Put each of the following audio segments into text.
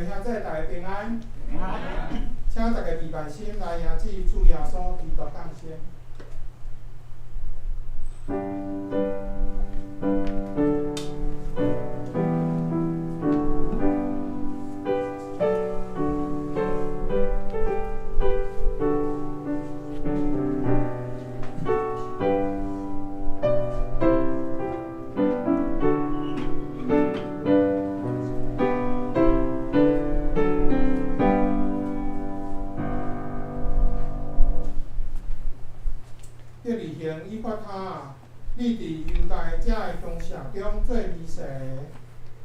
兄弟大家平安。平安。请大家闭目心来迎接主耶稣基督降生。这二行以法他，你伫犹大遮的乡舍中做弥撒的，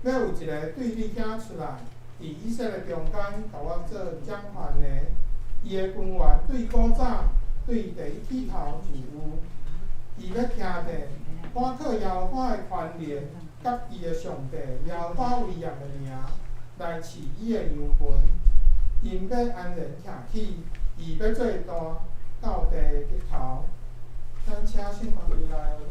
要有一个对你行出来，伫以色列中间，甲我做讲话的。伊的君王对古早对第一起头就有，伊要听着，看靠耶和华的权力，甲伊的上帝耶和华威严的名来饲伊的羊群，因要安然徛起，伊要做大到地日头。咱请圣光回来哦。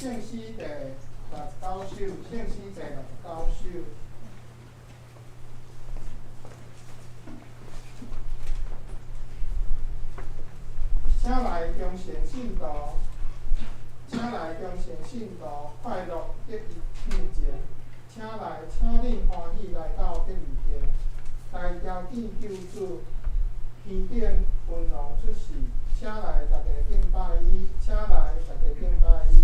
圣诗第69首，圣诗第69首。请来忠诚信徒，请来忠诚信徒，快乐得以向前。请来，请恁欢喜来到第二天，来朝见救主，天顶云龙出世。请来，大家敬拜伊，请来，大家敬拜伊，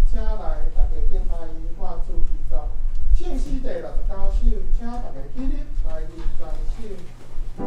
请来，大家敬拜伊，我主基督。圣诗第69首，请大家起立来念全首。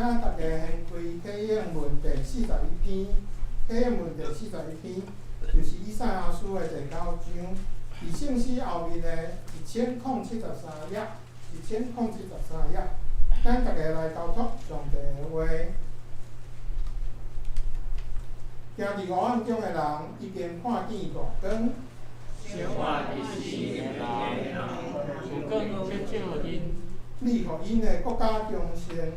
大家先开启应文第41篇，启应文第41篇就是以赛亚书的第9章，伫圣诗后面的1073页，1073页，咱大家来交托上帝的话。行伫黑暗中的人，已经看见大光。生活一世的人，有光去照因。你互因的国家强盛，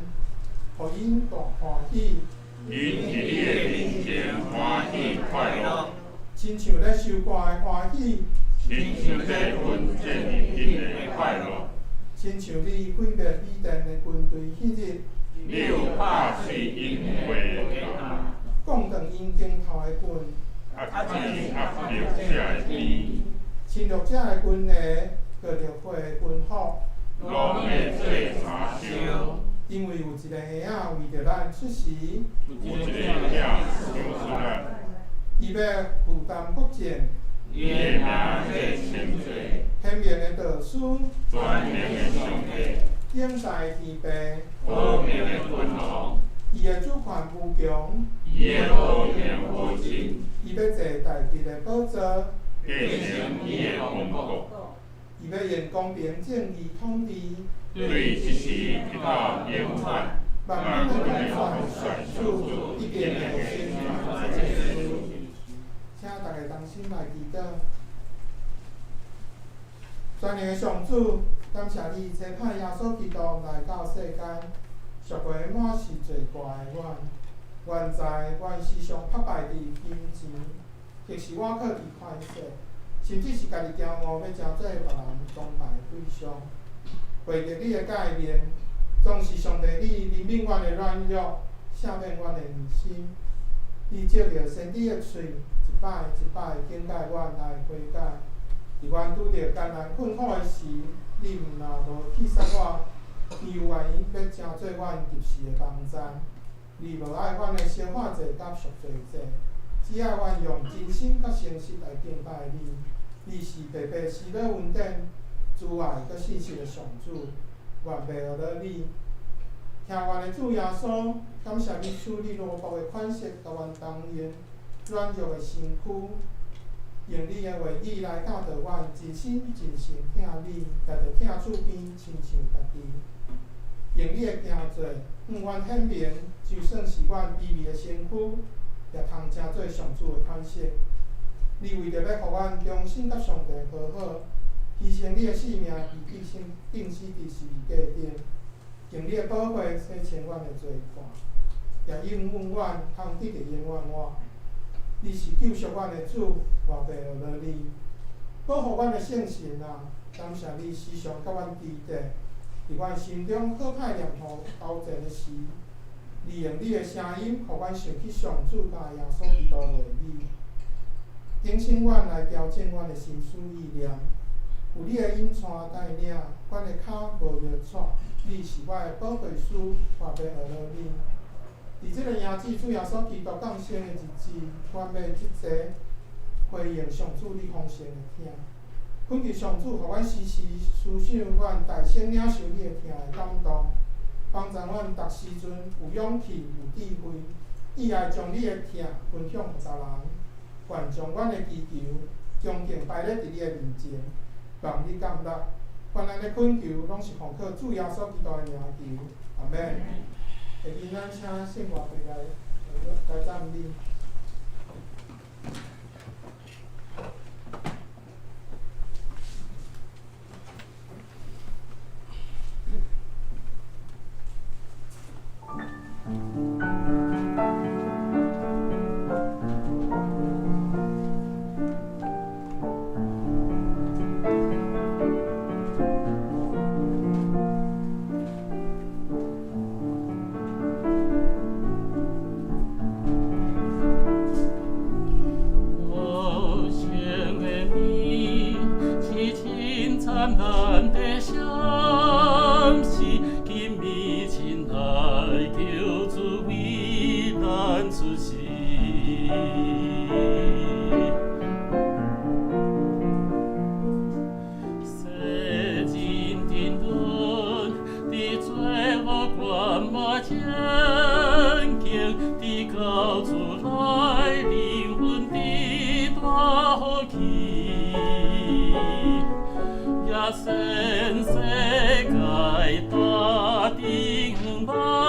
互因大欢喜。因伫你的面前欢喜快乐，亲像咧收割的欢喜，亲像在分这日品的快乐，亲像你毁灭米甸的军队迄日，你有拍碎因会的塔，讲断因顶头的棍，压着者的边，侵略者的军鞋，割着火的军火，拢会做柴烧。因为有一个兄仔为着咱出世，有一个囝想出咱，伊要负担国政，伊的名会称罪，显明的道师，全能的上帝，顶在天平，好命的君王，伊的主权无强，伊的好命无尽，伊要坐大吉的宝座，继承伊的王国，伊要用公平正义统治。对一时直到永远，万民的元帅主一边的宣传这书，请大家同心来祈祷。全能的上主，感谢你差派耶稣基督来到世间，赎回满是罪过的阮。原在阮时常拍败伫金钱，即是我靠伫快乐，甚至是家己骄傲要成做别人崇拜的对象。为着你的改变，总是上帝你怜悯阮的软弱，赦免阮的疑心。你借着先知的嘴，一摆一摆警戒阮来悔改。伫阮拄着艰难困苦的时，你毋若无弃杀我，你有愿意要成做阮及时的帮赞。你无爱阮的小化者甲赎罪者，只爱阮用真心甲诚实来敬拜你。你是白白施乐恩典。主爱佮信实的上主，愿袂学了你。听阮的主耶稣，感谢你处理罗卜的款式，甲阮同用软弱的身躯，用你的话语来教导阮，真心真性听你，家着听主边亲像家己。用你的行做，阮显明，就算是阮卑微的身躯，也通成做上主的款式。你为着要互阮忠心甲上帝和好。牺牲你的性命，伫定死伫十字架顶，用你的宝血洗清阮的罪过，也应允阮通得着永远我。你是救赎阮的主，我袂学了你，保护阮的圣神啊！感谢你时常甲阮支持，伫阮心中好歹念互斗阵的时，利用你的声音，互阮想起上主甲耶稣基督的话语，提醒阮来调整阮的心思意念。有你的引带带领，阮的脚无摇错。你是我的保惠师，我袂学了你。伫即个耶子主耶稣基督降生的日子，阮要即个回应上主你丰盛的听。恳求上主，互阮时时思想阮大声领受你的听的感动，帮助阮逐时阵有勇气、有智慧，意爱将你的听分享互别人，愿将阮的祈求恭敬摆咧伫你的面前。望你感纳，凡咱的恳求，拢是奉靠主耶稣基督的名求，阿门。下面咱请圣乐队来赞美。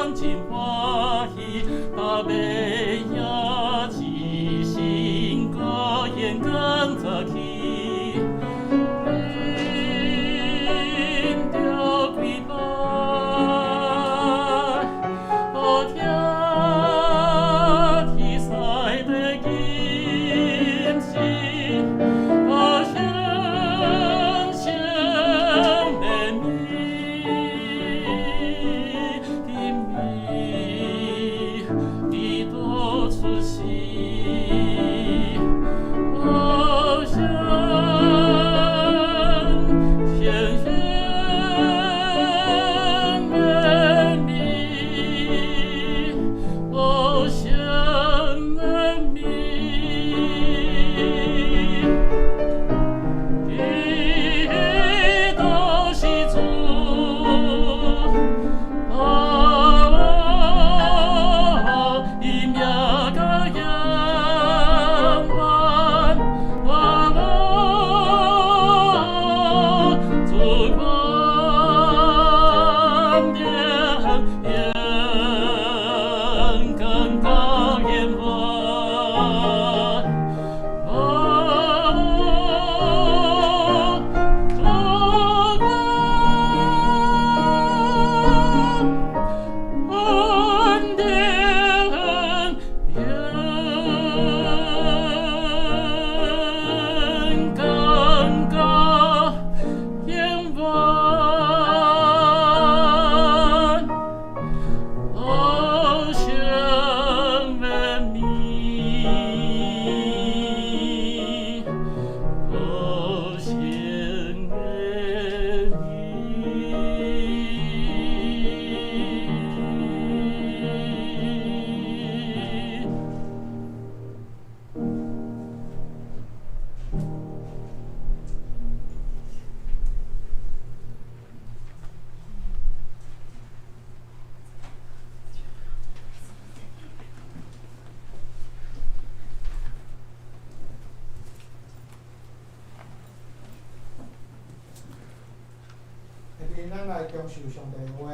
欢真欢喜，把每呀一心歌言跟着去。咱来恭受上帝的话，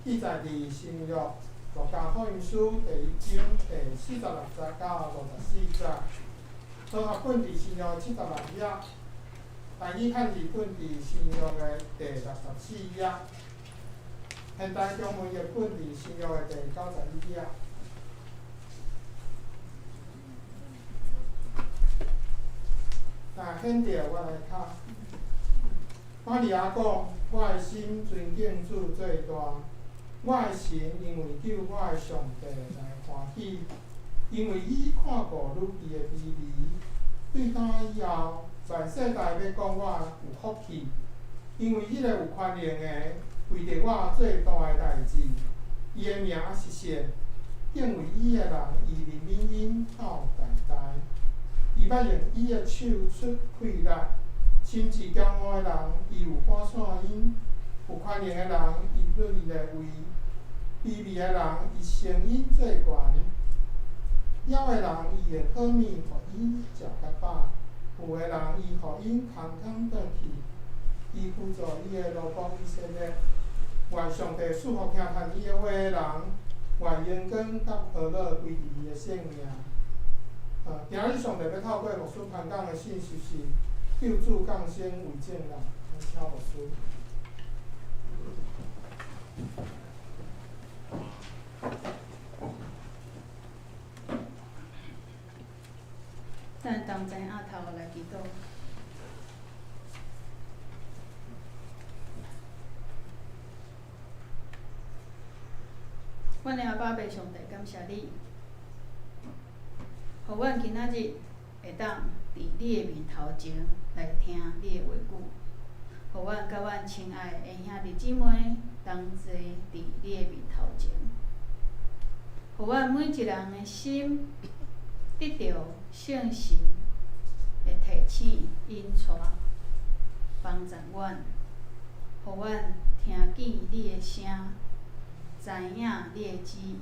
记载伫新约路加福音书第1章第46节到54节，组合本伫新约76页，台语汉字本伫新约的第64页，现代中文译本伫新约的第91页。显着我来读。玛利亚讲：我的心尊敬主最大，我的神因为救我的上帝来欢喜，因为伊看顾女儿的卑微。对他以后，全世界要讲我有福气，因为伊个有权能的为着我做大个代志。伊的名是神，敬畏伊的人，伊怜悯因到代代。伊捌用伊的手出气力。心智骄傲的人，伊有看散因；有权能的人，伊论伊的位；卑微的人，伊声音最悬；枵的人，伊用好物互因食甲饱；富的人，伊互因空空转去。伊辅助伊的奴仆以色列。愿上帝赐福听谈伊的话的人，愿阳光甲和乐归伫伊的性命。今日上帝要透过牧师传讲的信息是。救主降生为证人，请牧师。咱同齐额头来祈祷。阮的阿爸爸上帝，感谢你，互阮今仔日会当伫你的面头前来听你的话语，互阮甲阮亲爱的兄弟姊妹同齐伫你的面头前，互阮每一人的心得到圣神的提醒引带，帮助阮，互阮听见你的声，知影你的旨意，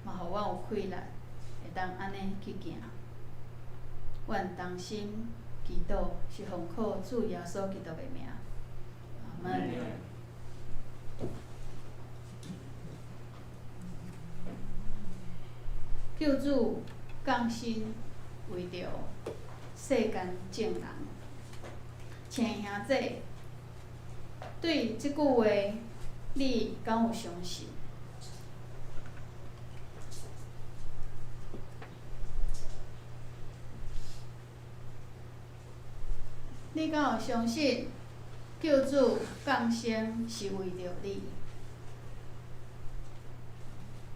嘛互阮有气力，会当安尼去行。阮同心祈祷，是奉靠主耶稣基督的名，阿门。救主降生为着世间众人。亲兄弟，对即句话，你敢有相信？你敢有相信救主降生是为着你？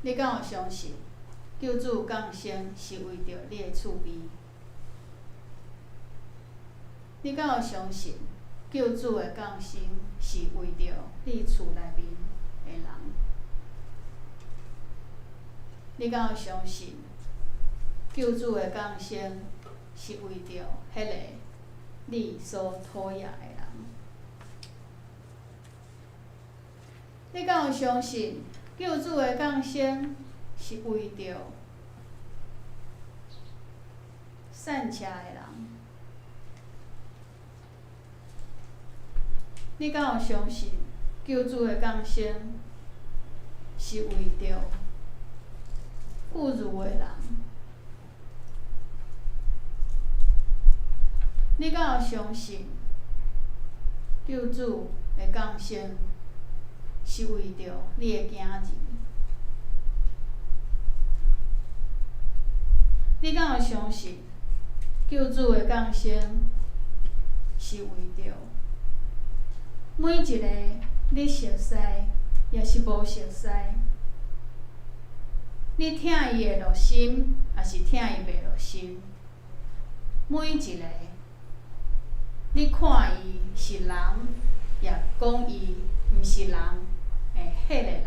你敢有相信救主降生是为着你的厝边？你敢有相信救主的降生是为着你厝内面的人？你敢有相信救主的降生是为着迄个你所讨厌的人？你敢有相信救主的降生是为着善车的人？你敢有相信救主的降生是为着富裕的人？你敢有相信救主的降生是为着你的囝儿？你敢有相信救主的降生是为着每一个你熟悉也是无熟悉，你疼伊的落心，也是疼伊袂落心，每一个你看伊是人，也讲伊毋是人的迄个人？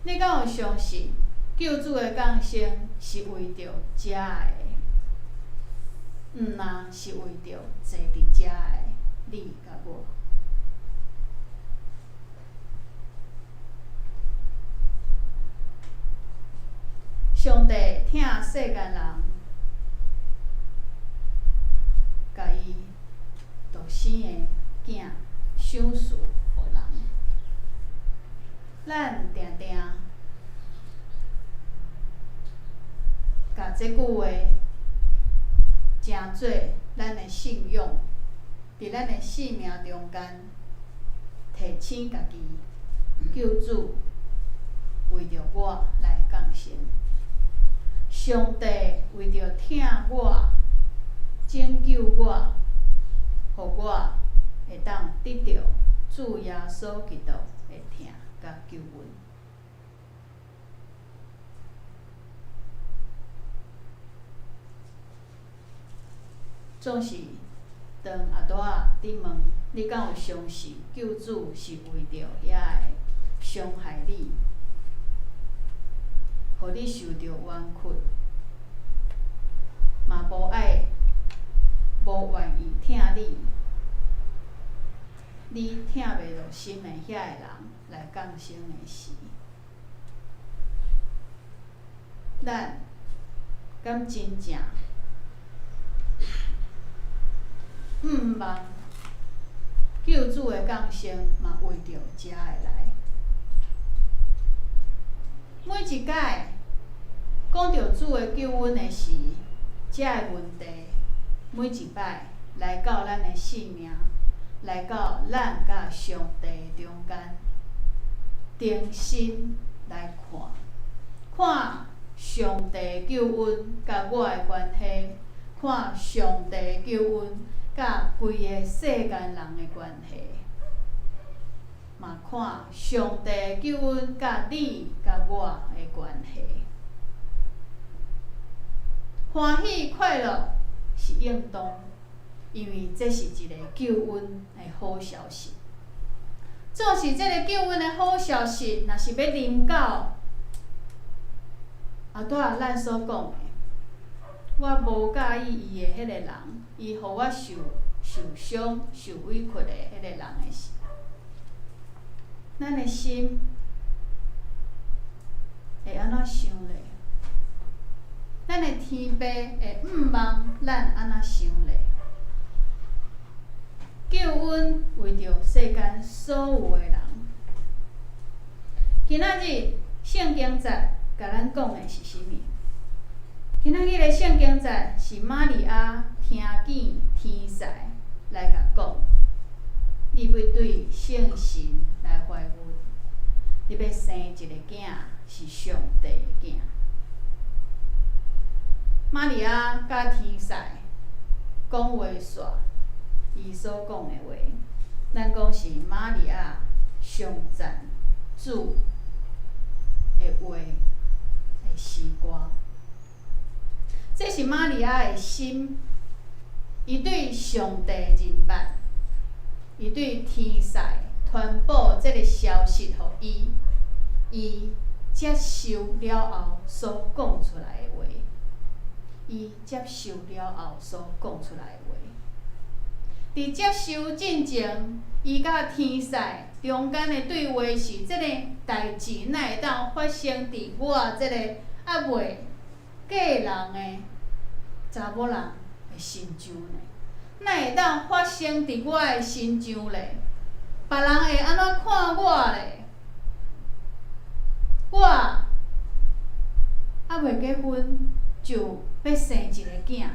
你敢有相信救主的降生是为着遮的？毋若是为着坐伫遮的你甲我。上帝疼世间人，甲伊独生的囝赏赐互人。咱定定甲即句话诚做咱的信仰，伫咱的生命中间提醒家己，救主为着我来降生。上帝为着疼我、拯救我，互我会当得到主耶稣基督的疼甲救恩。总是当阿大仔伫问你敢有相信救主是为着遐个伤害你，互你受着冤屈，嘛无愿意疼你，你疼袂落心的遐个人来降生的时，咱敢真正毋望救主的降生嘛为着遮会来？每一摆讲到主的救恩的时，遮个问题每一摆来到咱的生命，来到咱甲上帝中间，定心来看，看上帝救恩甲我的关系，看上帝救恩甲规个世间人的关系，嘛看上帝救恩甲你甲我的关系。欢喜快乐是应当，因为这是一个救恩的好消息。总是这个救恩的好消息，若是要临到后仔咱所讲的，我无介意伊的迄个人，伊互我受伤、受委屈的迄个人的时，咱的心会安怎想咧？咱的天父会毋望咱安怎想咧？救恩为着世间所有的人。今仔日圣经节甲咱讲的是啥物？今仔日的圣经节是玛利亚听见天使来甲讲，你要对圣神来怀孕，你要生一个囝，是上帝的囝。玛利亚甲天使讲话煞，伊所讲的话，咱讲是玛利亚上赞主的话的诗歌。这是玛利亚的心，伊对上帝认捌，伊对天使传播这个消息互伊，伊接受了后所讲出来的话，伊接受了后所讲出来的话。伫接受进前，伊甲天使中间的对话是：这个代志哪会当发生伫我这个还未嫁人的查某人的身上呢？哪会当发生伫我的身上咧？别人会安怎看我咧？我还未结婚就要生一个囝，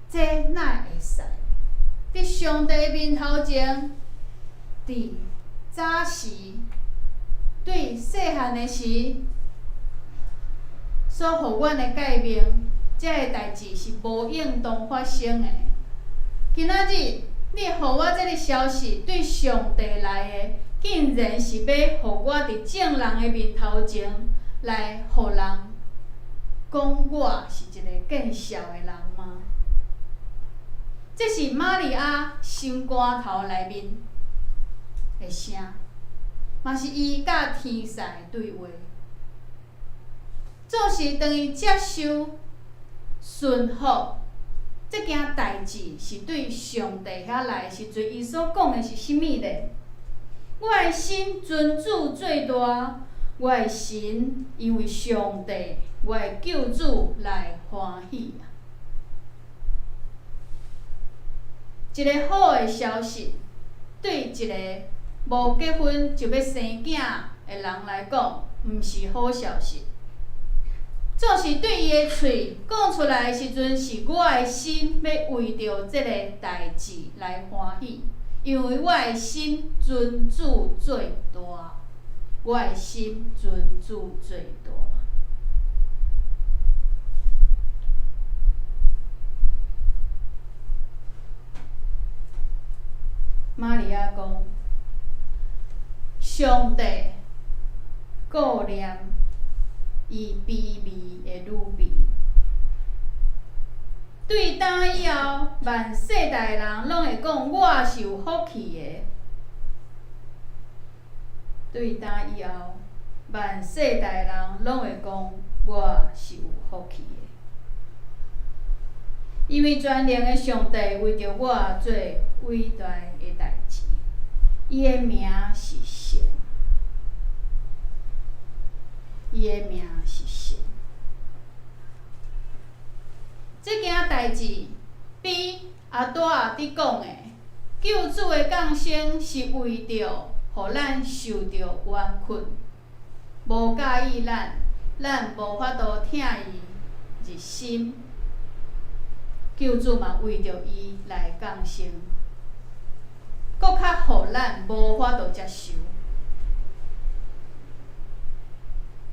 这哪会使？伫上帝面头前，伫早时对细汉的时所互阮的诫命，这个代志是无应当发生的。今仔日你互我这个消息对上帝来的，竟然是要互我伫众人的面头前来互人讲我是一个见笑的人吗？这是玛利亚心肝头内面的声，嘛是伊甲天使对话。总是当伊接受顺服这件代志，是对上帝遐来的时阵，伊所讲的是啥物咧？我的心尊主最大，我的神因为上帝，我的救主来欢喜啊！一个好的消息，对一个无结婚就要生囝的人来讲，毋是好消息。总是对伊的喙讲出来的时阵，是我的心要为着这个代志来欢喜，因为我的心尊主最大，我的心尊主最大。玛利亚讲，上帝顾念伊卑微的女婢，对当以后，万世代人拢会讲我是有福气的。对当以后，万世代人拢会讲我是有福气的。因为全能的上帝为着我做伟大的代志，伊的名是神，伊的名是神。这件代志比阿多仔伫讲的救主的降生是为着互咱受着冤困，无介意咱无法度疼伊入心。救主嘛为着伊来降生，搁较互咱无法度接受。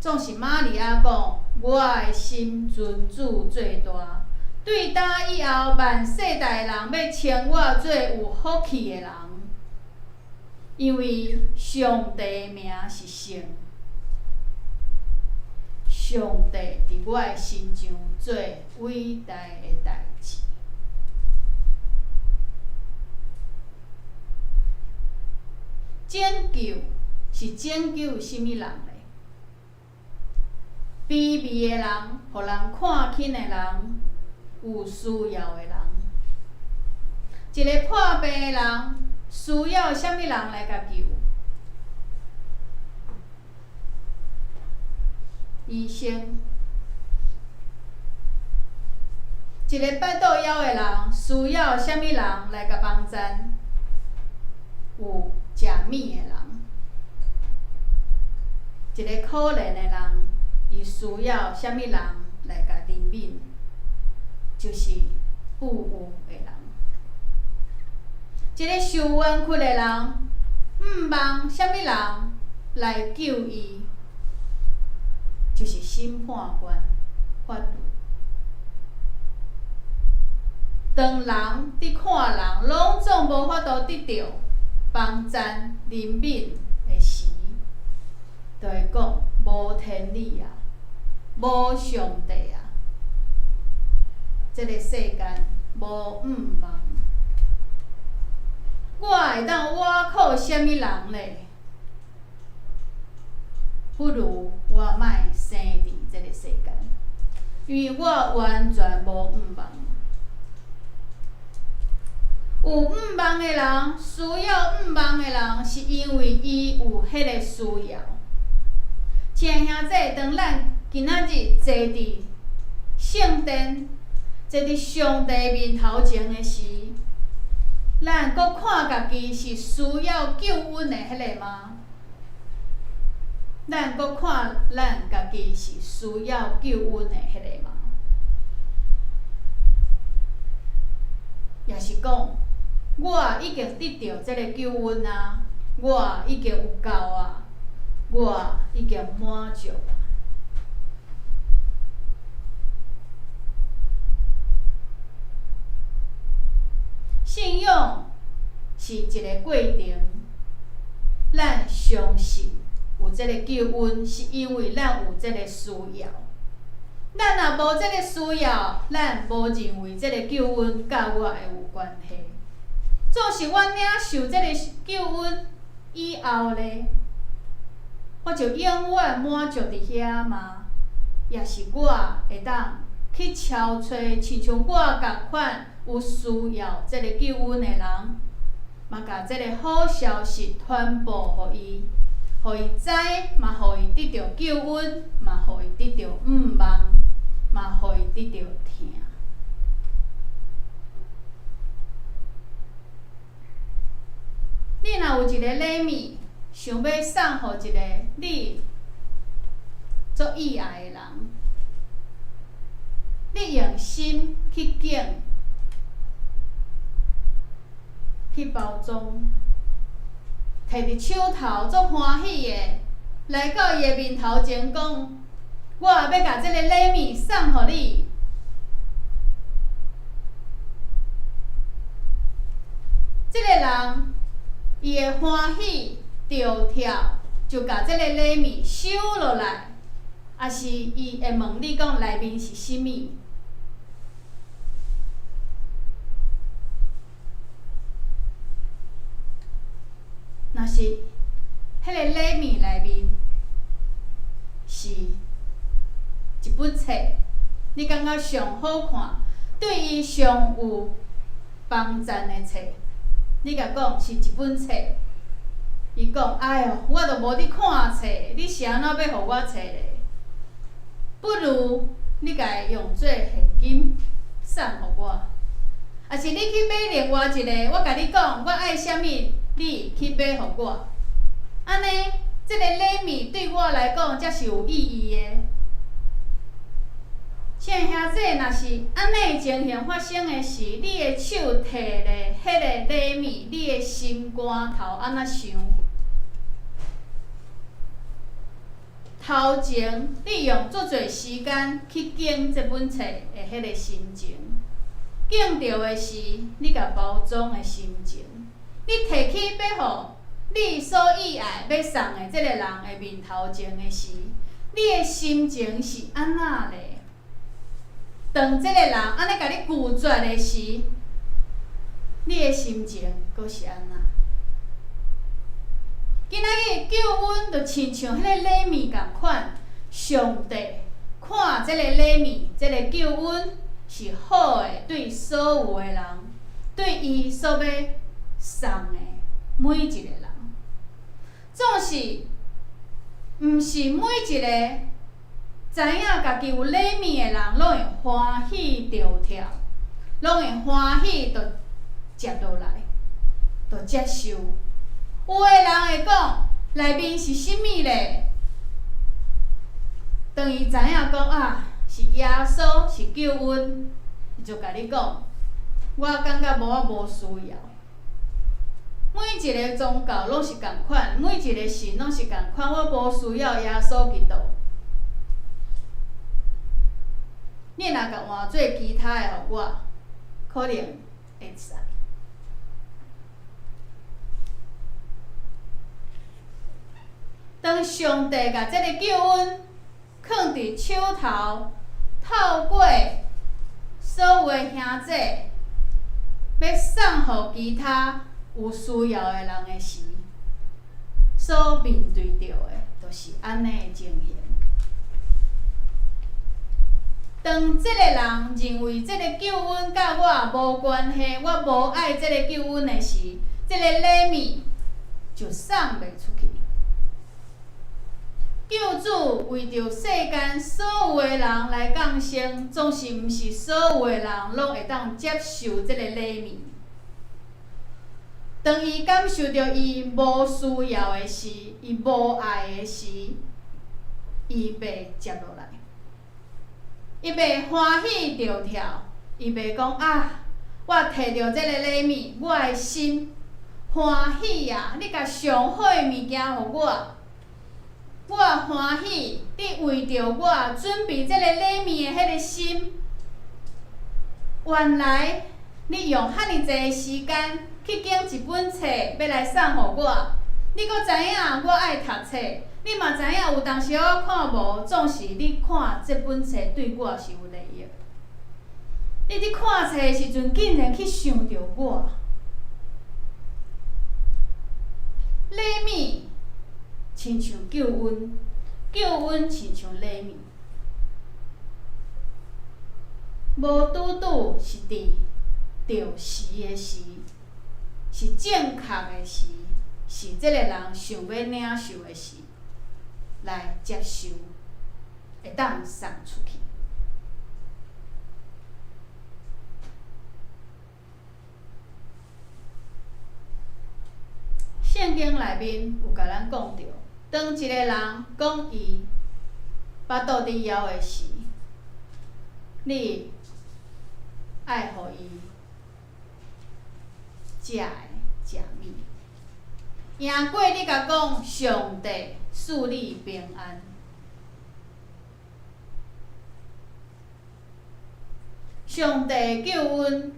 总是玛利亚讲，我的心尊主最大，对打以后万世代人要称我做有福气的人，因为上帝的名是圣。上帝伫我的身上做伟大的代志。拯救是拯救什么人呢？卑微的人，互人看轻的人，有需要的人。一个破病的人，需要什么人来甲救？医生。一个腹肚枵的人，需要什么人来甲帮衬？有食米的人。一个可怜的人，伊需要啥物人来甲怜悯？就是富有的人。一个受冤屈的人，毋望啥物人来救伊，就是审判官、法律。当人伫看人拢总无法度得到帮赞、怜悯的时，就会讲无天理啊，无上帝啊，这个世间无毋望。我会当倚靠啥物人咧？不如我莫生伫这个世间，因为我完全无毋望。有毋望的人，需要毋望的人，是因为伊有迄个需要。亲兄弟，当咱今仔日坐伫圣殿，坐伫上帝面头前的时，咱搁看家己是需要救恩的迄个吗？咱搁看咱家己是需要救恩的迄个吗？也是讲，我已经得到这个救恩啊，我已经有够啊，我已经满足啊。信仰是一个过程，咱相信有这个救恩，是因为咱有这个需要。咱若无这个需要，咱无认为这个救恩甲我会有关系。总是我领受这个救恩以后咧，我就永远满足伫遐吗？也是我会当去敲找，亲像我共款有需要这个救恩的人，嘛甲这个好消息传播互伊，互伊知，嘛互伊得到救恩，嘛互伊得到毋望，嘛互伊得到疼。你若有一个礼物，想要送互一个你足意爱的人，你用心去拣、去包装，摕伫手头足欢喜的，来到伊的面头前讲：我要甲这个礼物送互你。这个人，伊会欢喜着跳，就甲这个礼物收落来，也是伊会问你讲内面是啥物。若是迄个礼物内面是一本册，你感觉上好看，对伊上有帮赞的册，你甲讲是一本册，伊讲：哎哟，我都无伫看册，你是安怎要互我册咧？不如你甲伊用做现金送互我，也是你去买另外一个，我甲你讲，我爱啥物，你去买互我。安尼，这个礼物对我来讲才是有意义的。亲兄弟，若是安尼情形发生的时，你的手摕咧迄个礼物，你的心肝头安怎想？头前你用足侪时间去拣这本册的迄个心情，拣到的是你甲包装的心情，你摕去要互你所意爱要送的这个人的面头前的时，你的心情是安那咧？当这个人安尼甲你拒绝的时，你的心情阁是安那？今仔日救恩就亲像迄个礼物共款，上帝看这个礼物，这个救恩是好的，对所有的人，对伊所要送的每一个人，总是毋是每一个知影家己有礼物的人，拢会欢喜着跳，拢会欢喜着接落来，着接受。有的人会讲内面是啥物咧？当伊知影讲啊，是耶稣是救恩，伊就甲你讲，我感觉我无需要。每一个宗教拢是共款，每一个神拢是共款，我无需要耶稣基督。你若甲换做其他的互我，可能会使。当上帝甲这个救恩放伫手头，透过所有的兄姐，要送予其他有需要的人的时，所面对到的，就是安尼的情形。当这个人认为这个救恩甲我无关系，我无爱这个救恩的时，这个礼物就送袂出去。救主为着世间所有的人来降生，总是毋是所有的人拢会当接受这个礼物。当伊感受到伊无需要的时，伊无爱的时，伊袂接落来，伊袂欢喜着跳，伊袂讲啊，我摕到这个礼物，我的心欢喜啊！你甲上好的物件互我。我欢喜，你为着我准备这个礼物的迄个心，原来你用遐尼济时间去拣一本册要来送互我。你阁知影我爱读册，你嘛知影有当时我看无，总是你看这本册对我是有利益。你伫看册的时阵，竟然去想着我，礼物。亲像救恩，救恩亲像礼物，无拄拄是伫着时的时，是正确的时，是这个人想要领受的时，来接受，会当送出去。圣经内面有甲咱讲着。当一个人讲伊巴肚伫枵的时，你爱互伊食的食物，赢过你甲讲上帝赐你平安。上帝救恩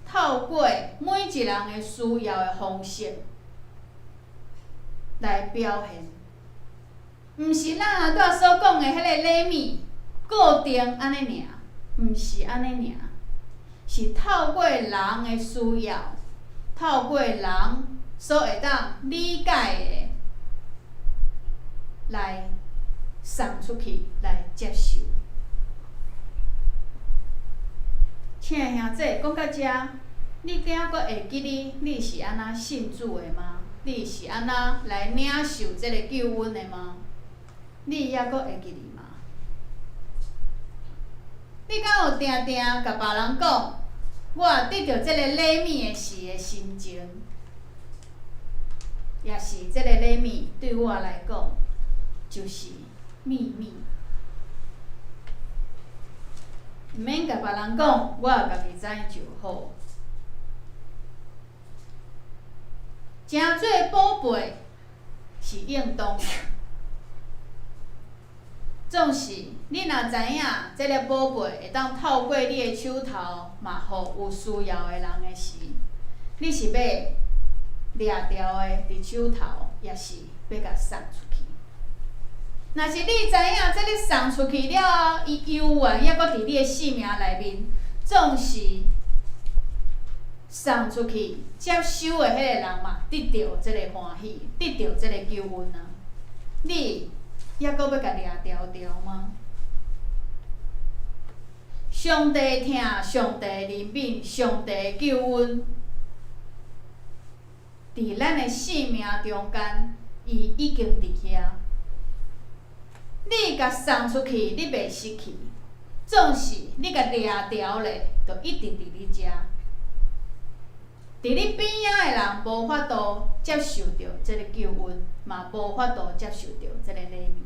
透过每一人的需要的方式。来表现，毋是咱拄仔所讲的迄个礼物固定安尼尔，毋是安尼尔，是透过人的需要，透过人所会当理解的，来送出去，来接受。亲爱兄弟，讲到遮，你今仔阁会记你是安那信主的吗？你是安那来领受这个救恩的吗？你还阁会记哩吗？你敢有定定甲别人讲，我得到这个礼物的时的心情，也是这个礼物对我来讲就是秘密，毋免甲别人讲，我家己知就好。诚做宝贝是应当的，总是你若知影这个宝贝会当透过你的手头，嘛互有需要的人的时，你是要掠掉的伫手头，也是要甲送出去。若是你知影这个送出去了后，伊有缘还阁伫你的性命内面，总是。送出去接收的迄个人嘛，得到这个欢喜，得到这个救恩啊！你还阁要甲掠掉吗？上帝听，上帝怜悯，上帝救恩，伫咱的生命中间，伊已经伫遐。你甲送出去，你袂失去；总是你甲掠掉咧，就一直伫你遮。伫你边仔的人无法度接受到这个救恩，嘛无法度接受到这个礼物。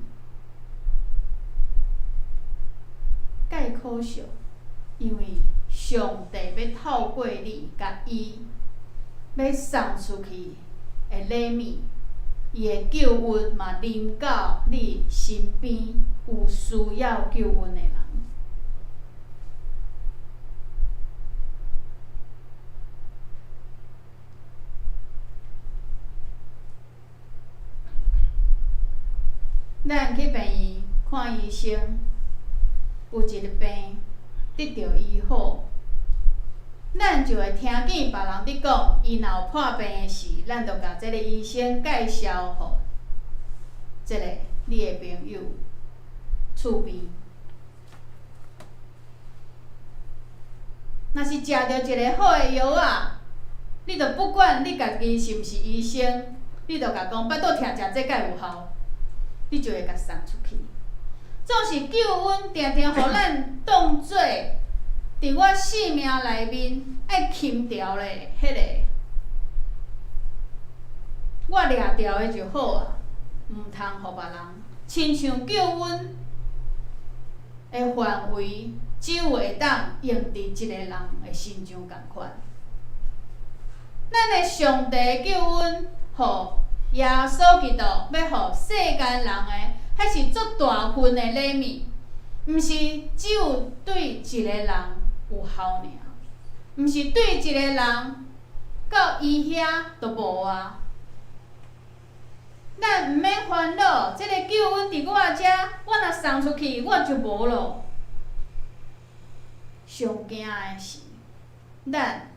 介可惜，因为上帝要透过你，甲伊要送出去的礼物，伊的救恩嘛临到你身边有需要救恩的人。咱去病院看医生，有一个病得到医好，咱就会听见别人伫讲，伊若有破病的事，咱就甲即个医生介绍互即个你的朋友厝边。若是食着一个好的药啊，你就不管你家己是毋是医生，你就甲讲，巴肚疼食这敢有效？你就会甲送出去。总是救恩定定互咱当做伫我生命内面爱轻调咧，迄个我掠调的就好啊，毋通互别人。亲像救恩的范围，只有会当用伫一个人的身上共款。咱的上帝救恩，互耶稣基督要互世间人的，迄是足大份的礼物，毋是只有对一个人有效尔，毋是对一个人到伊遐就无啊。咱毋免烦恼，即个救恩伫我遮，我若送出去，我就无咯。上惊的是，咱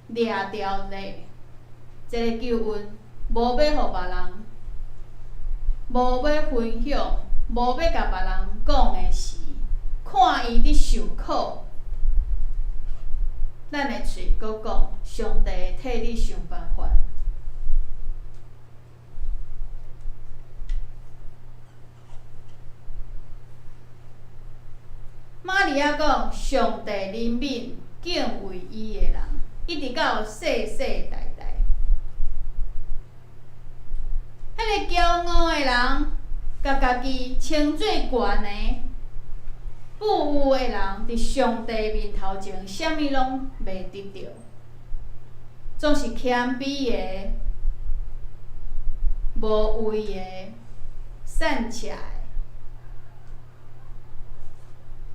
掠着咧。即个救恩，无要互别人，无要分享，无要甲别人讲的时，看伊伫受苦，咱的嘴阁讲，上帝会替你想办法。玛利亚讲，上帝怜悯敬畏伊的人，一直到世世代代。迄个骄傲的人，甲家己称最悬的；富有的人，伫上帝面头前，啥物拢袂得到，总是谦卑的、无畏的、善巧的、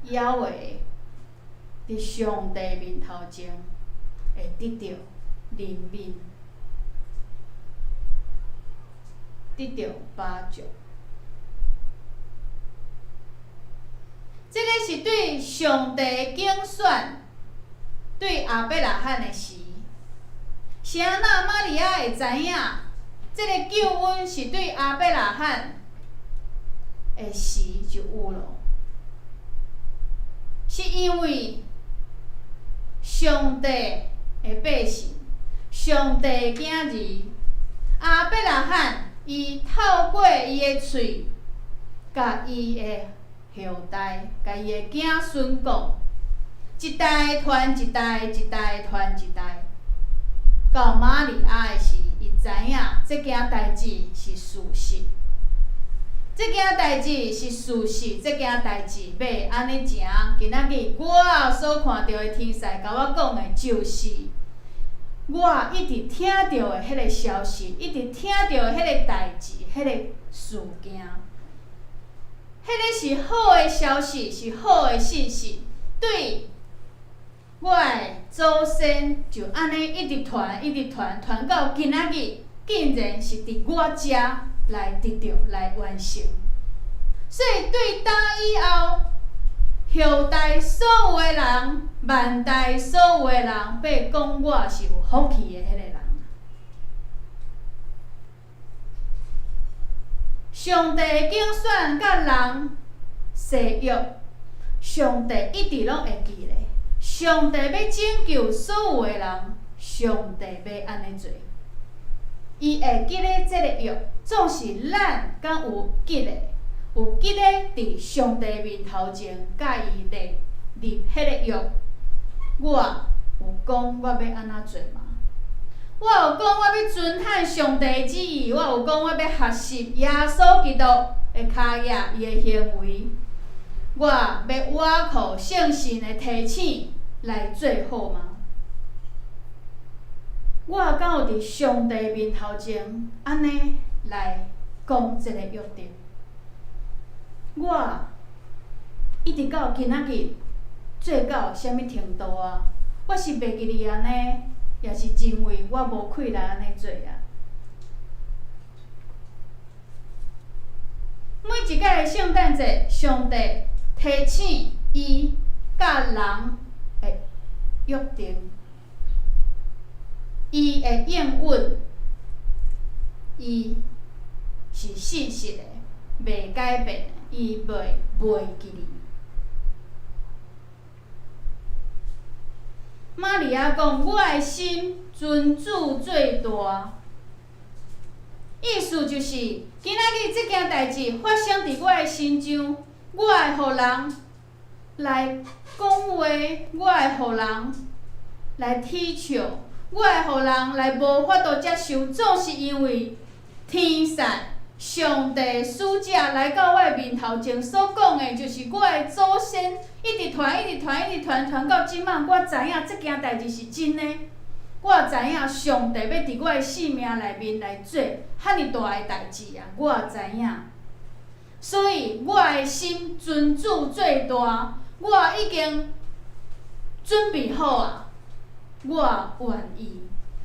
妖的，伫上帝面头前会得到怜悯。得到巴掌，这个是对上帝竞选对亚伯拉罕的时，啥那玛利亚会知影，这个救恩是对亚伯拉罕的时就有咯，是因为上帝的百姓，上帝的囝儿亚伯拉罕。伊透过伊的喙，甲伊的后代，甲伊的子孙讲，一代传一代，一代传一代。到玛利亚的时，伊知影这件代志是事实，这件代志是事实，这件代志要安尼行。今仔日我所看到的天使，甲我讲的就是。我一直听到的迄个消息，一直听到的迄个代志，迄个事件，迄个是好的消息，是好的信息。对我的祖先就安尼一直传，一直传，传到今仔日，竟然是伫我遮来得到，来完成。所以对打以后，后代所有的人，万代所有的人，要讲我是有福气的迄个人。上帝竞选甲人誓约，上帝一直拢会记咧。上帝要拯救所有的人，上帝要安尼做，伊会记咧即个约，总是咱敢有记咧。有记咧，伫上帝面头前，甲伊立迄个约。我有讲我要安怎做吗？我有讲我要遵行上帝的旨意，我有讲我要学习耶稣基督的脚印，伊的行为。我要倚靠圣神的提醒来做好吗？我敢有伫上帝面头前安尼来讲即个约定？我一直到今仔日做到啥物程度啊？我是袂记哩安尼，也是认为我无愧来安尼做啊。每一届的圣诞节，上帝提醒伊甲人的约定，伊的应允，伊是信实的，袂改变的，伊袂记哩。玛利亚讲：“我的心尊主最大。”意思就是，今仔日即件代志发生伫我的身上，我会互人来讲话，我会互人来体笑，我会互人来无法度接受，总是因为天神上帝使者来到我的面头前所讲的，就是我的祖先一直传到即摆，我知影即件代志是真的。我知影上帝要伫我的生命内面来做遐尼大的代志啊！我知影，所以我的心尊主最大，我已经准备好啊！我愿意，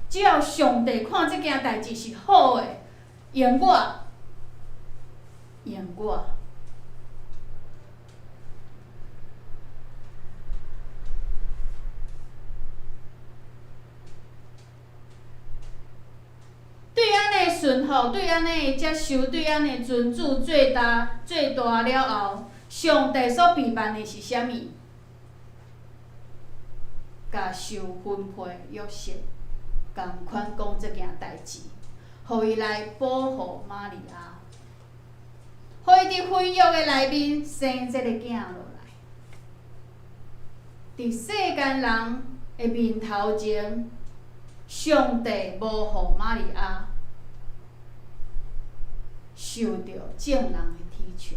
只要上帝看即件代志是好的，用我。对安尼顺服，对安尼接受，对安尼尊主最大了后，上帝所备办的是啥物？甲受分配约瑟共款讲这件代志，互伊来保护玛利亚，互伊伫婚约的内面生这个囝落来。伫世间人的面头前，上帝无互玛利亚受到众人的踢笑。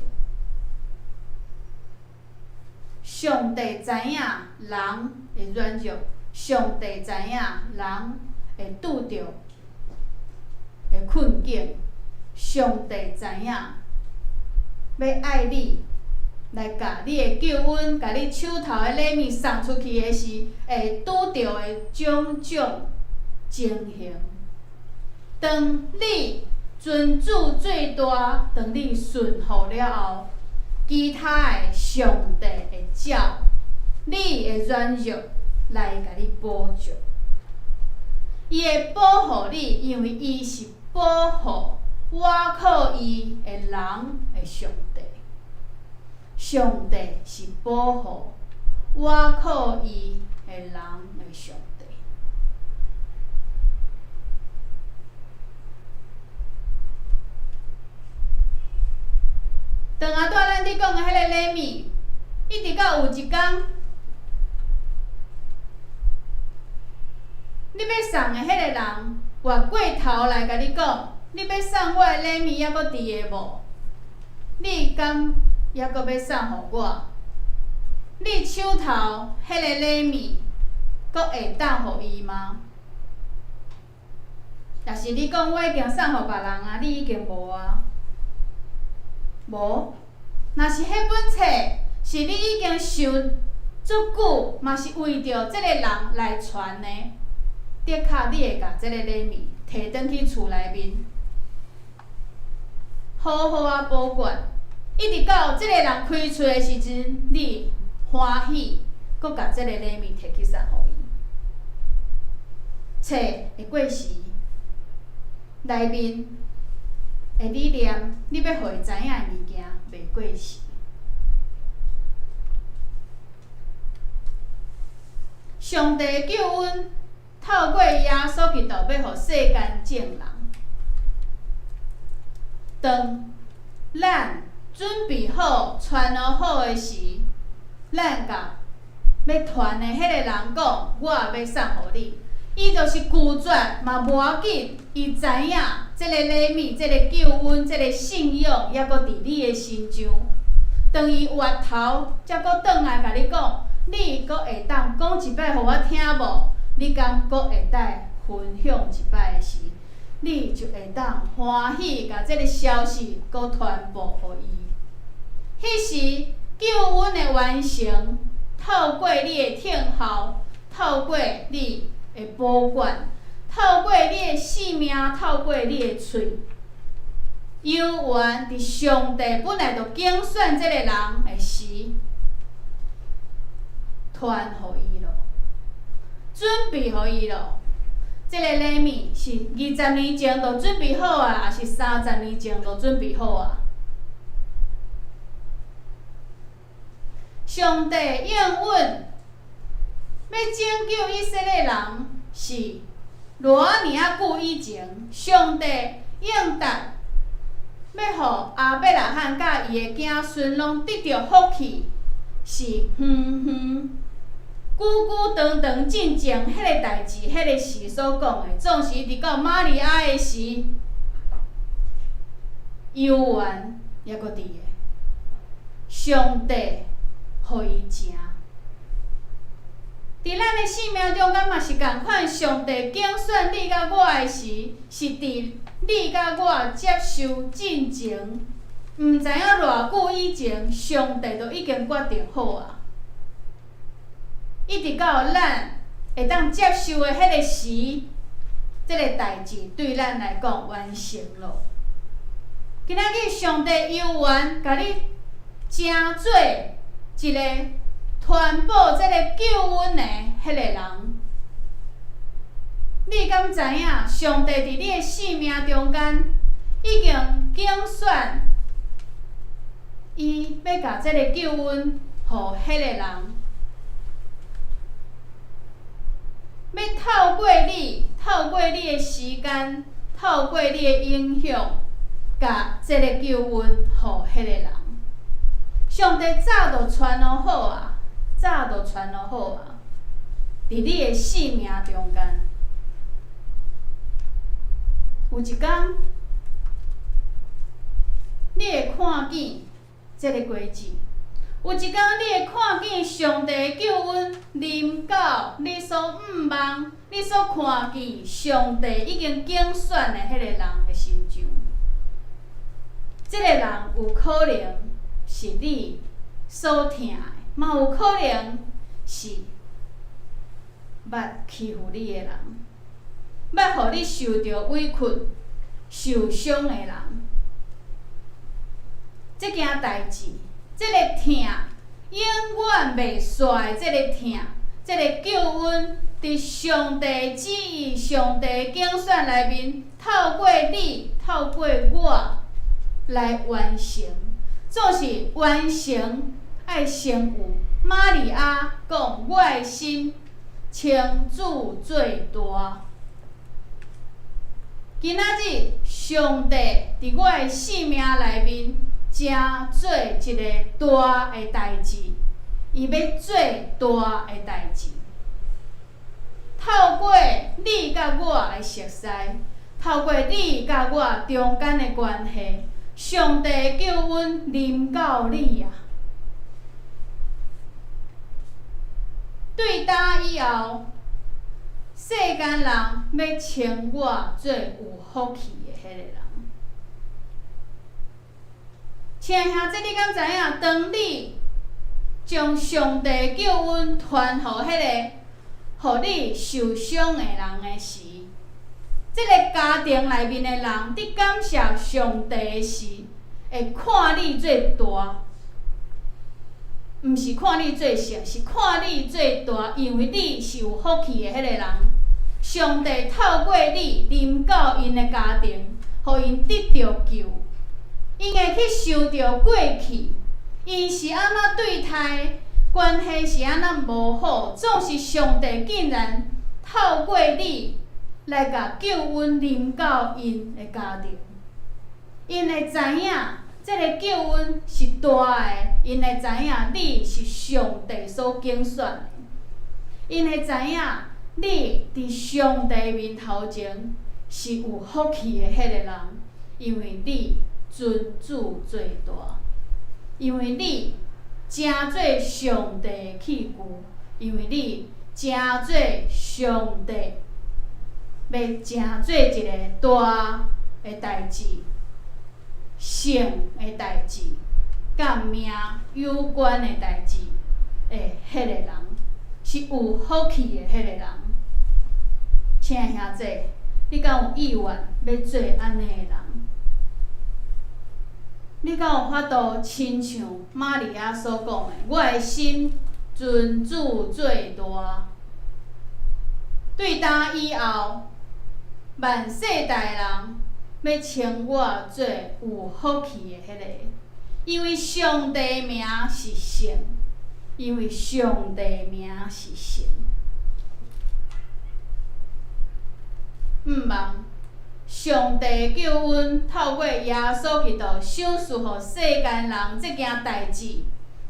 上帝知影人会软弱，上帝知影人会拄着的困境，上帝知影要爱你，来甲你的救恩，甲你手头的礼物送出去的时，会拄着的种种情形。当你尊主最大，当你顺服了后，其他的上帝会照你的软弱来甲你补助。伊会保护你，因为伊是保护倚靠伊的人的上帝。上帝是保护倚靠伊的人的上帝。当啊，咱伫讲的迄个礼物，一直到有一天，你要送的迄个人活过头来甲你讲，你要送我的礼物还阁伫个无？你敢还阁要送互我？你手头迄个礼物，阁会当互伊吗？也是你讲我已经送互别人啊，你已经无啊？无，若是迄本册是你已经想足久，嘛是为着即个人来传的，的确你会甲即个礼物摕转去厝内面，好好啊保管，一直到即个人开喙的时阵，你欢喜，阁甲即个礼物摕去送互伊。册会过时，内面的理念，你要互伊知影的物件袂过时。上帝的救恩透过耶稣基督要互世间众人。当咱准备好、传好的时，咱甲要传的迄个人讲，我也要送互你。伊就是拒绝嘛无要紧，伊知影即个礼物、即个救恩、即个信仰，还阁伫你的心上，当伊越头，才搁转来甲你讲，你搁会当讲一摆互我听无？你敢搁会当分享一摆的时，你就会当欢喜甲即个消息搁传播互伊。迄时救恩的完成，透过你的听候，透过你的保管，透过你的性命，透过你的喙。犹原伫上帝本来就拣选即个人的时，传互伊咯，准备互伊咯。即个礼物是20年前就准备好啊，还是30年前就准备好啊？上帝应允要拯救以色列人，是偌尼啊久以前，上帝应答。要互亚伯拉罕甲伊的子孙拢得到福气，是久久长长进前迄个代志，迄个时所讲的，总是伫到玛利亚的时，犹原抑搁伫个。上帝互伊成。伫咱的生命中，敢嘛是共款，上帝拣选你甲我的时，是伫你甲我接受进前，毋知影偌久以前，上帝就已经决定好啊。一直到咱会当接受的迄个时，即个代志对咱来讲完成咯。今仔日上帝犹原甲你成做一个传播即个救恩的迄个人。你敢知影？上帝伫你的生命中间已经拣选，伊要甲即个救恩，互迄个人，要透过你，透过你的时间，透过你的影响，甲即个救恩，互迄个人。上帝早就传落好啊，早就传落好啊，伫你的生命中间。有一天，你会看见这个果子；有一天，你会看见上帝的救恩临到你所毋望、你所看见上帝已经拣选的迄个人的身上。这个人有可能是你所疼的，嘛有可能是捌欺负你的人。捌互你受到委屈、受伤的人，这件代志，这个疼，永远袂煞的这个疼，这个救恩，伫上帝旨意、上帝拣选内面，透过你、透过我来完成。总是完成，爱先有玛利亚讲我的心，称主最大。今仔日，上帝伫我的生命内面，正做一个大的代志，伊要做大的代志。透过你甲我的熟悉，透过你甲我中间的关系，上帝的救恩临到你啊！对打以后。世间人要称我做有福气的迄个人，亲爱兄弟，你敢知影？当你将上帝救恩传互迄个，互你受伤的人的时，即个家庭内面的人，伫感谢上帝的时，会看你做大。毋是看你做小，是看你做大，因为你是有福气的迄个人。上帝透过你临到因的家庭，互因得到救，因会去想到过去，因是安怎对待，关系是安怎无好，总是上帝竟然透过你来甲救恩临到因的家庭，因会知影。这个救恩是大的，因会知影你是上帝所拣选的，因会知影你伫上帝面头前是有福气的迄个人，因为你尊主最大。因为你真做上帝的器具，因为你真做上帝要真做一个大的代志、圣的代志、甲命有关的代志的迄个人，是有福气的迄个人。亲爱兄弟，你敢有意愿要做安尼的人？你敢有法度亲像玛利亚所讲的，我的心尊主最大。对当以后，万世代人要称我做有福气的迄个，因为上帝的名是圣，因为上帝的名是圣。毋忘上帝救恩透过耶稣基督赏赐予世间人这件代志，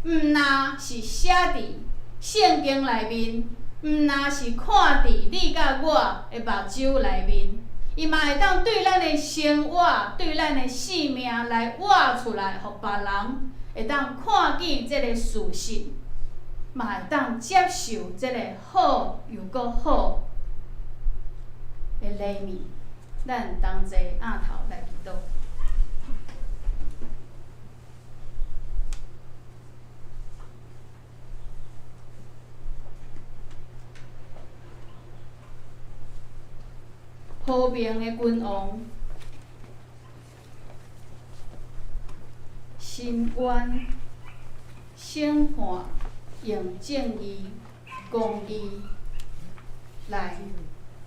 毋那是写伫圣经内面，毋那是看伫你甲我的目睭内面，伊嘛会当对咱的生活、对咱的性命来活出来，互别人会当看见这个事实，嘛会当接受这个好又搁好的礼物。咱同齐仰头来祈祷。和平的君王，伸冤、审判、用正义、公义来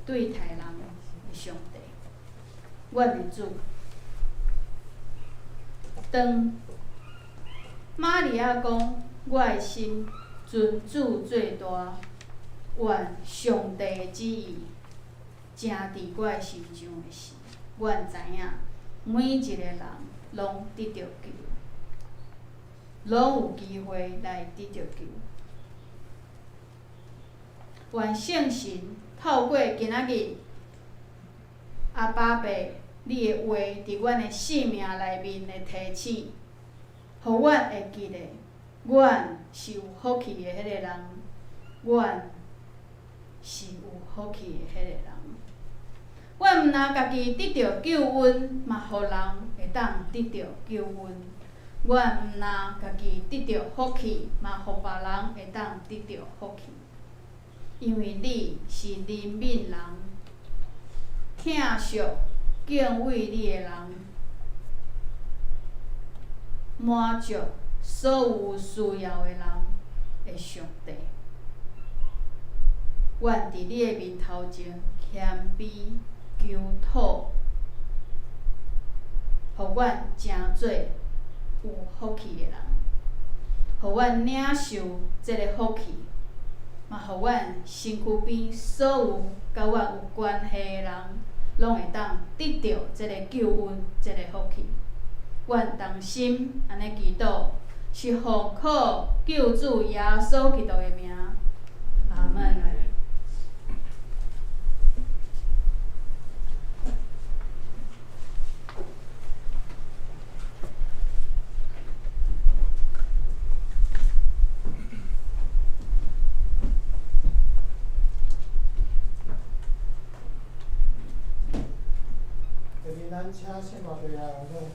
对待人的上帝。阮的主，当玛利亚讲我的心尊主最大，愿上帝的旨意成伫我的心上的时，阮知影每一个人拢得到救，拢有机会来得到救。愿圣神透过今仔日阿爸爸你的话伫阮的生命内面的提醒，互阮会记得，阮是有福气的迄个人，阮是有福气的迄个人。阮毋但家己得到救恩，嘛互人会当得到救恩。阮毋但家己得到福气，嘛互别人会当得到福气。因为你是怜悯人，疼惜敬畏你的人，满足所有需要的人的上帝。愿伫你的面头前谦卑求讨，互阮成做有福气的人，互阮领受这个福气，嘛互阮身躯边所有甲阮有关系的人，拢会当得到这个救恩，这个福气。阮同心安尼祈祷，是奉靠救主耶稣基督的名，阿门。咱请圣马队来后头。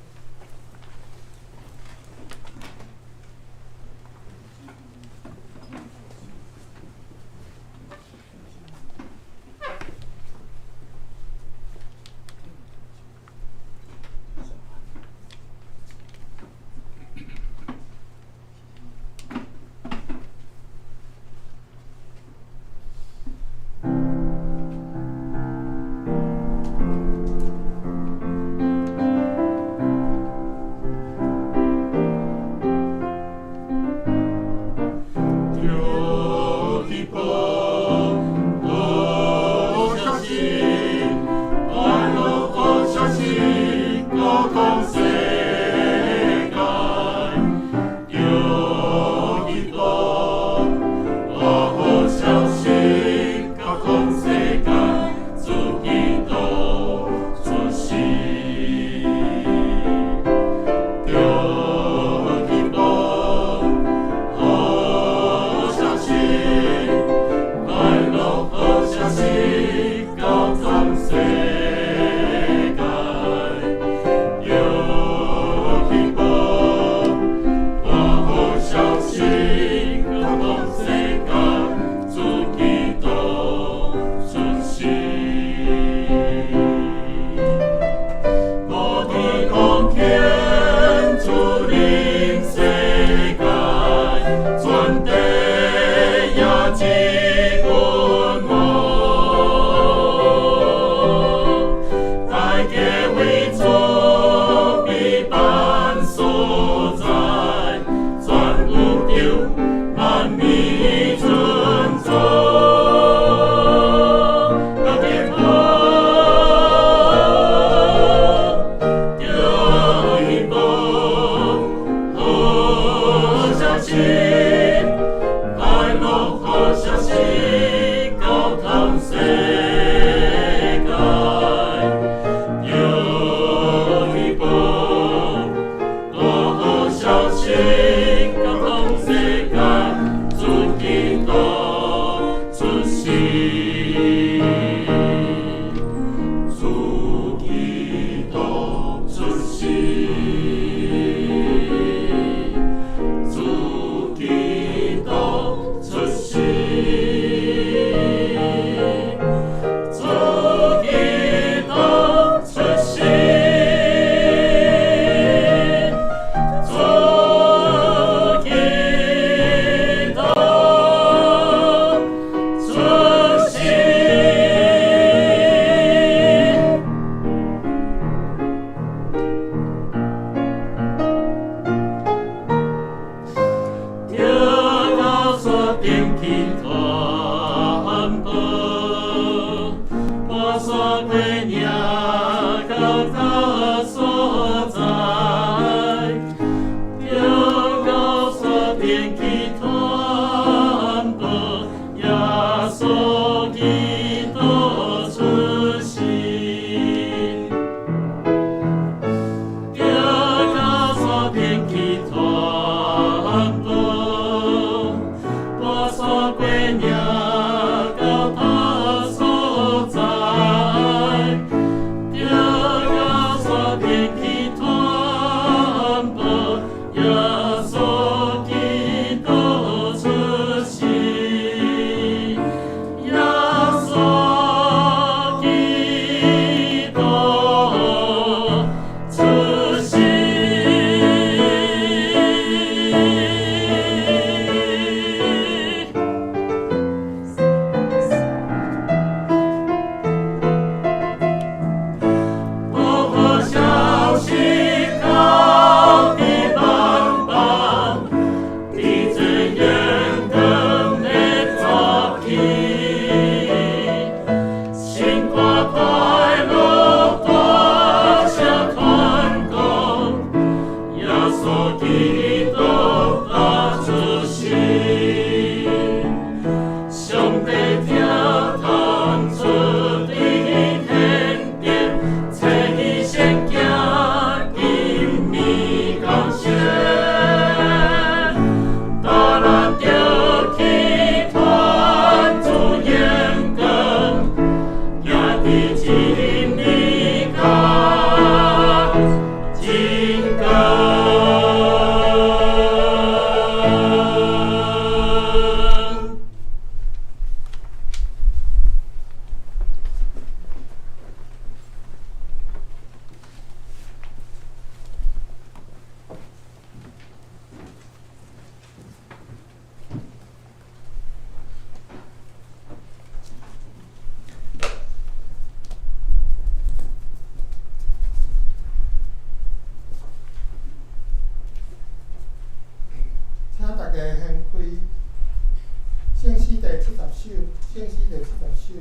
圣诗第70首。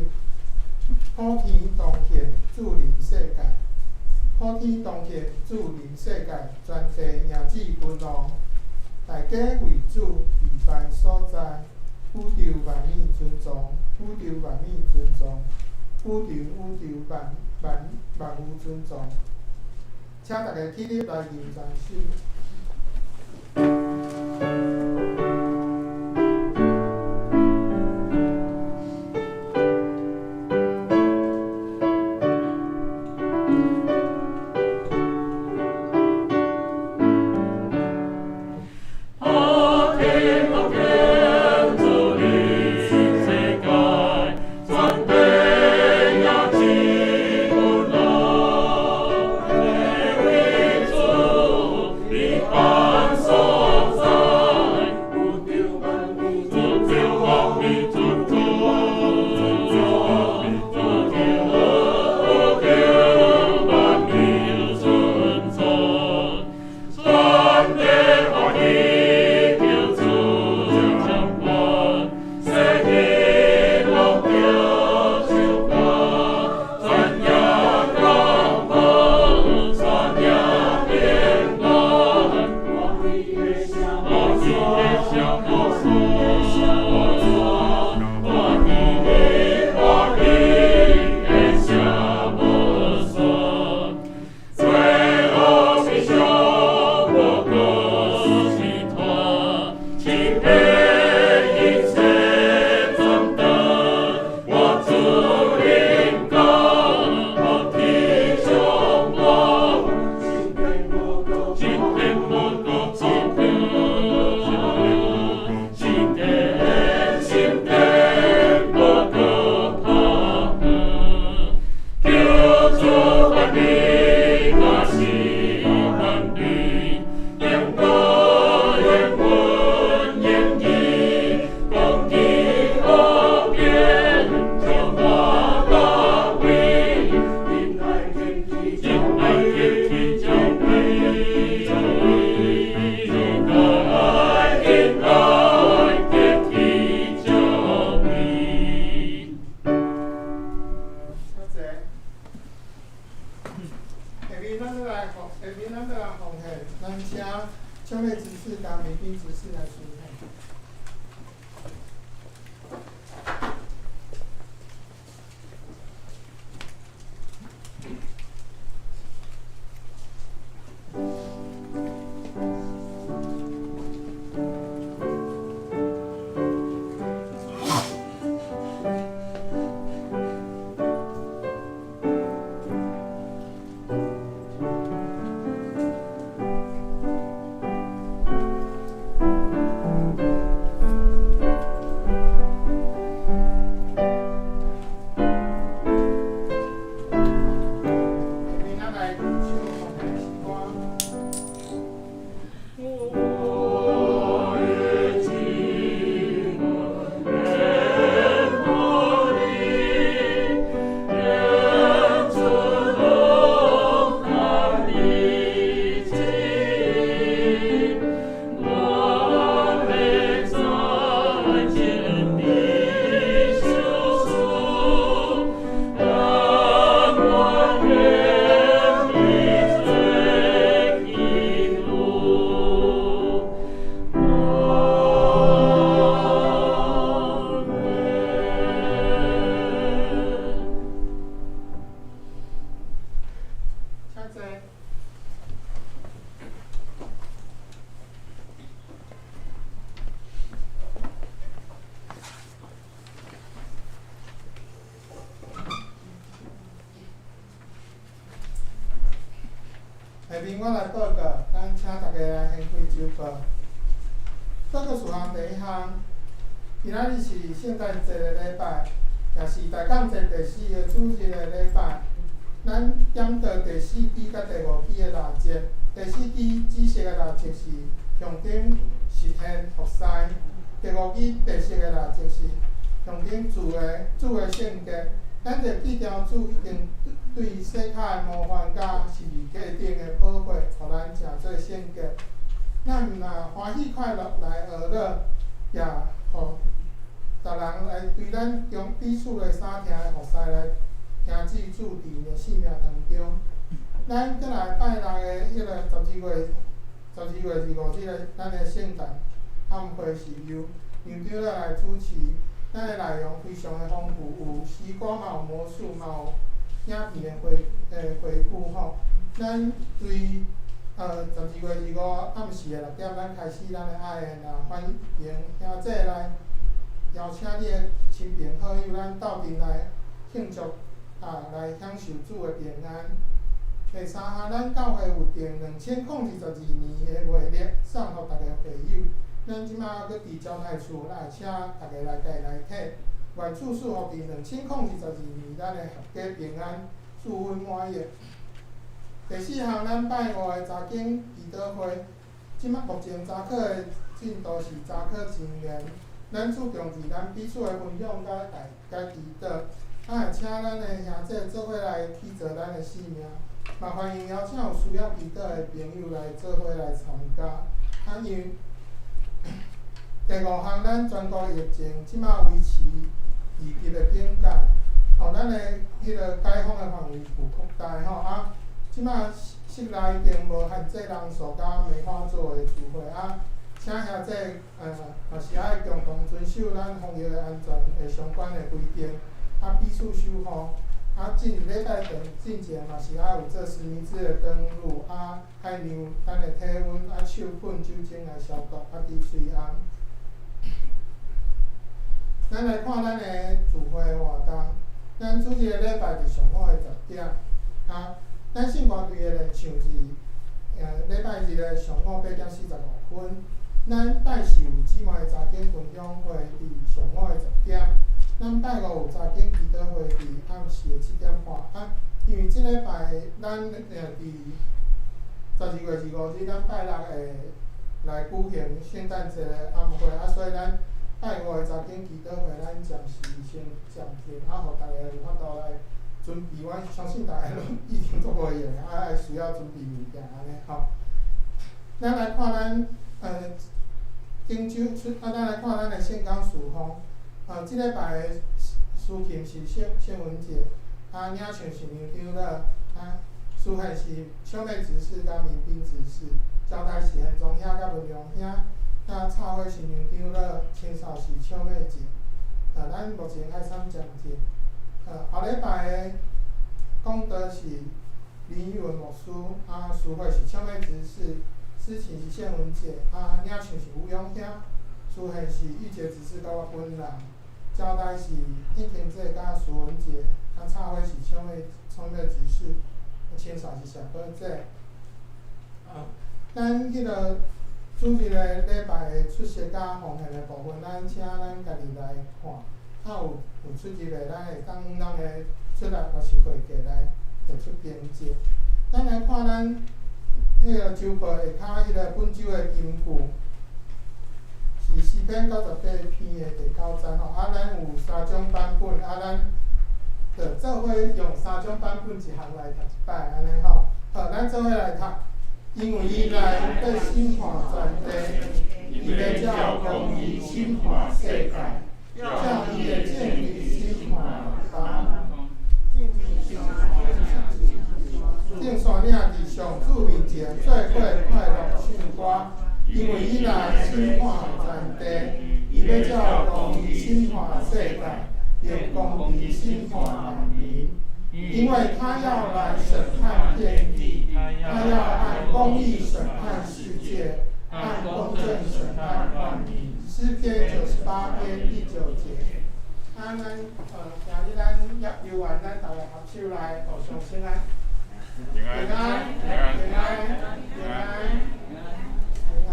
普天同庆，主临世界；普天同庆，主临世界。全地迎旨君王，大家为主备办所在。宇宙万米尊重，宇宙万米尊重，宇宙万物尊重。请大家起立来吟赞诗。下面我来报告，咱请大家来献开周报。报告事项第一项，今仔日是圣诞节的礼拜，也是大港节第4个主日的礼拜。咱点到第4支甲第5支的蜡烛。第4支紫色的蜡烛是象征实现复师，第5支白色的蜡烛是象征主的圣洁。咱着记条主已经对世界的模范甲是价顶的保护，互咱诚做圣洁。咱若欢喜快乐来娱乐，也互逐人来对咱中彼此的相听的服侍来行祭主伫因的性命当中。咱再来拜六的迄个12月25日，咱的圣诞暗会是由杨长老来主持。咱的内容非常的丰富，有诗歌嘛，有魔术嘛，有影片的回顾吼。咱对12月25暗时的6点，咱开始咱的爱的欢迎兄弟来邀请你的亲朋好友，咱斗阵来庆祝来享受主的平安。第三项，咱教会有定2022年的月历送互大家会友。咱即马搁伫招待处，咱会请大家来家来摕，愿祝福互伫2022年咱的合家平安，祝福满意。第四项，咱拜五的查经祈祷会，即马目前查考的进度是查考真言，咱注重伫咱彼此的分享甲祈祷，会请咱的兄弟做伙来去做咱的使命。嘛欢迎邀请有需要祈祷的朋友来做伙来参加。因为第五项，咱全国疫情即马维持2级的警戒，咱的迄个解封的范围有扩大即马室内已经无限制人数甲梅花座的聚会请兄弟嘛是爱共同遵守咱防疫的安全的相关的规定，彼此守护。进入礼拜堂进前嘛是爱有做实名制的登录，爱量咱的体温，手粉、酒精来消毒，滴水暗。咱来看咱的聚会活动，咱主日的礼拜是上午的10点，咱信歌队的练唱是礼拜日的上午8点45分，咱拜四有姊妹的查经分享会伫上午的10点。咱拜五有查经祈祷会伫暗时的7点半，因为即礼拜咱伫12月25日，咱拜六会来举行圣诞节的暗会，所以咱拜五的查经祈祷会，咱暂时先暂停，互大家有法度来准备。我相信大家拢已经做好用，爱需要准备物件安尼吼。咱来看咱荆州咱来看咱的圣港事方。即礼拜的司琴是谢文姐，领唱是杨长老，司会是小妹执事甲民兵执事，招待是现宗兄甲文良兄，插花是杨长老，清扫是小妹姐。咱目前爱参讲者。后礼拜的讲道是林玉文牧师，司会是小妹执事，司琴是谢文姐，领唱是吴勇兄，司会是玉洁执事甲我本人。招待是天天姐甲苏文姐，插花是小妹执事，清扫是小宝姐。咱迄个主日的礼拜的出席甲奉献的部分，咱请咱家己来看。有出入的，咱会当咱的出来或是会计来提出编辑。咱来看咱迄个周报下骹迄个本周的金句。是诗篇98篇的第9章咱有3种版本，咱就做伙用3种版本一项来读一摆安尼好，咱做伙来读。因为伊来要审判全地，伊要照公义审判世界，照伊的正义审判万邦。正线领伫上主面前做过快乐唱歌。因为伊来审判全地，伊要照公义审判世界，用公义审判万民。因为他要来审判遍地，他要按公义审判世界，按公正审判万民。诗篇98篇第9节。咱今日咱游完，咱大家合手来互相请安。平安，平安，平安，平安。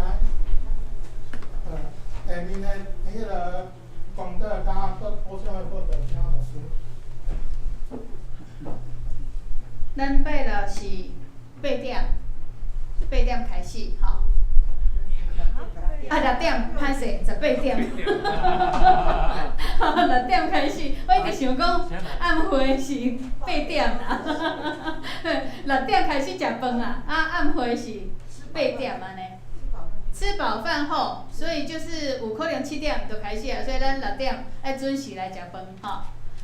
下面的迄个讲道甲补充的报道，请老师。咱拜六是8点开始，吼。6点，歹势，18点。6点开始，我一直想讲暗会是8点啦。6点开始食饭啊，暗会是8点安尼。吃饱饭后，所以就是有可能7点就开始啊，所以咱6点要准时来食饭吼。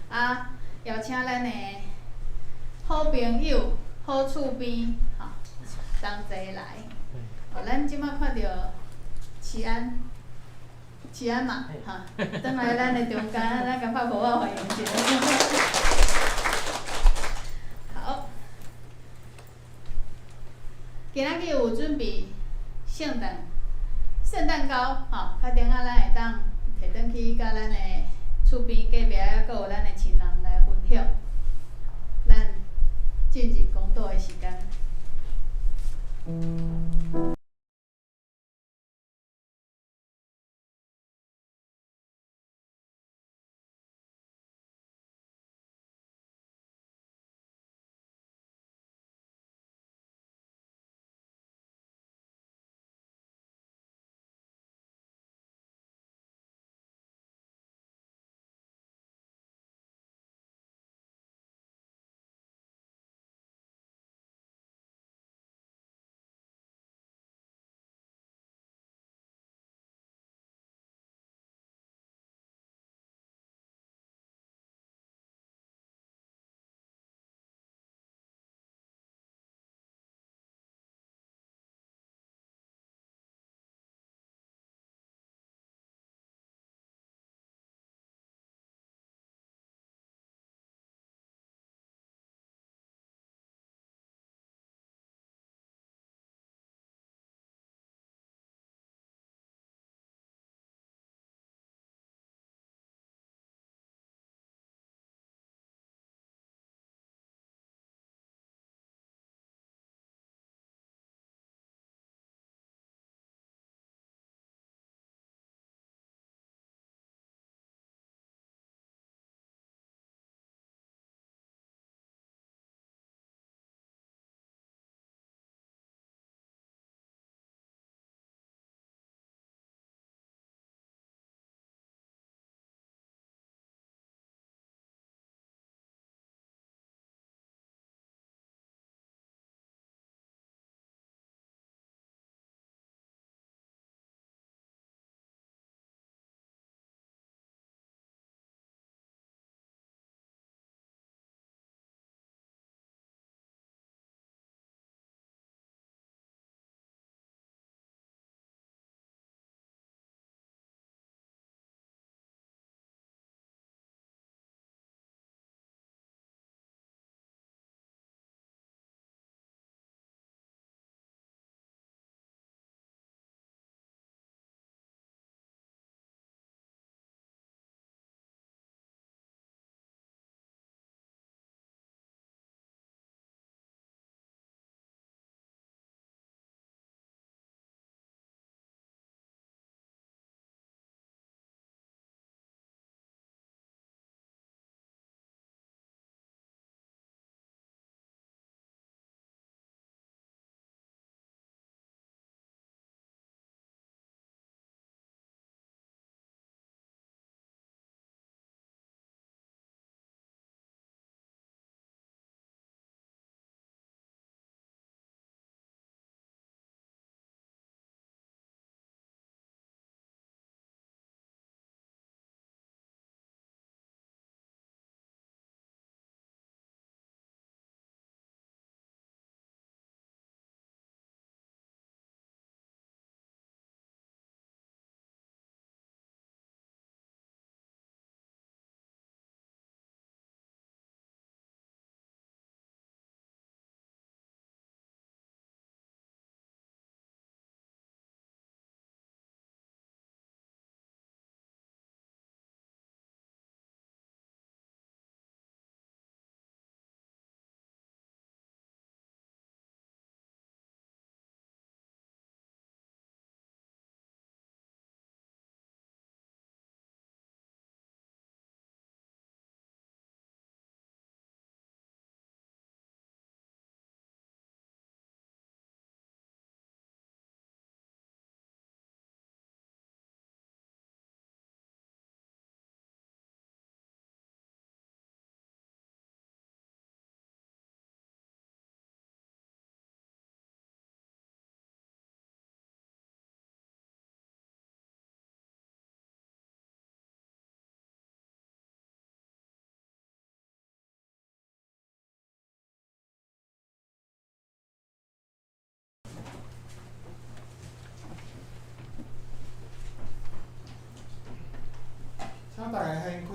啊，邀请咱的好朋友、好厝边吼，同齐来。哦，咱即摆看到齐安嘛，哈，转来咱的中间，咱甲拍抱仔欢迎一下。好，今仔日有准备圣诞糕，吼，较顶仔咱会当摕转去甲咱的厝边隔壁啊，阁有咱的亲人来分享。咱进入讲道的时间。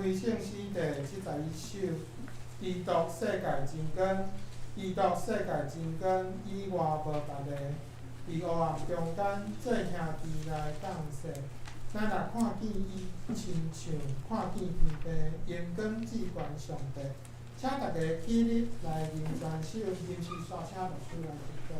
归圣诗第71首，伊读世界真光，伊读世界真光，以外无别个。伫黑暗中间，做兄弟来共事。咱若看见伊，亲像看见天父，阳光至悬上帝。请大家起立来吟全首临时刷车录出来一切，